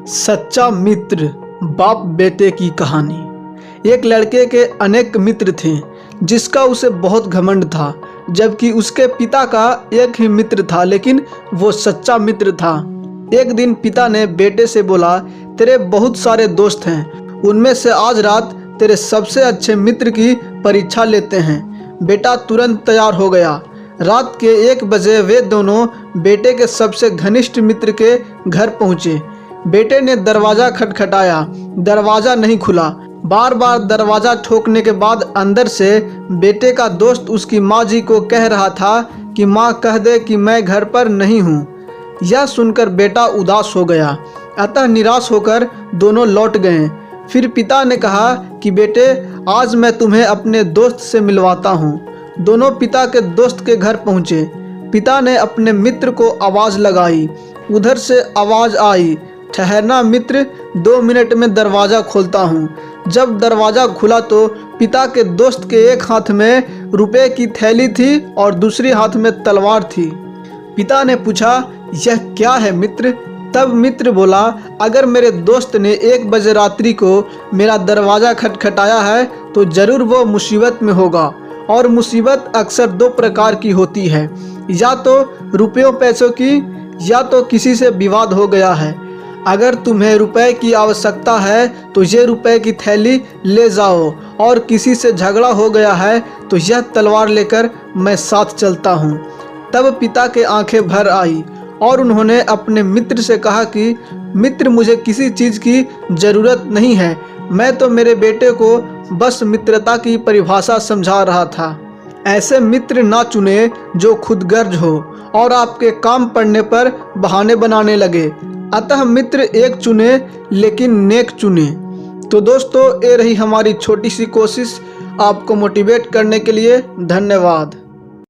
सच्चा मित्र, बाप बेटे की कहानी। एक लड़के के अनेक मित्र थे जिसका उसे बहुत घमंड था, जबकि उसके पिता का एक ही मित्र था, लेकिन वो सच्चा मित्र था। एक दिन पिता ने बेटे से बोला, तेरे बहुत सारे दोस्त हैं, उनमें से आज रात तेरे सबसे अच्छे मित्र की परीक्षा लेते हैं। बेटा तुरंत तैयार हो गया। रात के 1 बजे वे दोनों बेटे के सबसे घनिष्ठ मित्र के घर पहुँचे। बेटे ने दरवाज़ा खटखटाया, दरवाज़ा नहीं खुला। बार बार दरवाज़ा ठोकने के बाद अंदर से बेटे का दोस्त उसकी माँ जी को कह रहा था कि माँ कह दे कि मैं घर पर नहीं हूँ। यह सुनकर बेटा उदास हो गया, अतः निराश होकर दोनों लौट गए। फिर पिता ने कहा कि बेटे, आज मैं तुम्हें अपने दोस्त से मिलवाता हूँ। दोनों पिता के दोस्त के घर पहुँचे। पिता ने अपने मित्र को आवाज़ लगाई। उधर से आवाज़ आई, ठहरना मित्र, 2 मिनट में दरवाज़ा खोलता हूँ। जब दरवाज़ा खुला तो पिता के दोस्त के एक हाथ में रुपए की थैली थी और दूसरे हाथ में तलवार थी। पिता ने पूछा, यह क्या है मित्र? तब मित्र बोला, अगर मेरे दोस्त ने 1 बजे रात्रि को मेरा दरवाज़ा खटखटाया है तो ज़रूर वो मुसीबत में होगा। और मुसीबत अक्सर 2 प्रकार की होती है, या तो रुपयों पैसों की, या तो किसी से विवाद हो गया है। अगर तुम्हें रुपए की आवश्यकता है तो ये रुपए की थैली ले जाओ, और किसी से झगड़ा हो गया है तो यह तलवार लेकर मैं साथ चलता हूँ। तब पिता के आंखें भर आई और उन्होंने अपने मित्र से कहा कि मित्र, मुझे किसी चीज़ की ज़रूरत नहीं है, मैं तो मेरे बेटे को बस मित्रता की परिभाषा समझा रहा था। ऐसे मित्र ना चुने जो खुदगर्ज हो और आपके काम पड़ने पर बहाने बनाने लगे। अतः मित्र एक चुने, लेकिन नेक चुने। तो दोस्तों, ये रही हमारी छोटी सी कोशिश आपको मोटिवेट करने के लिए। धन्यवाद।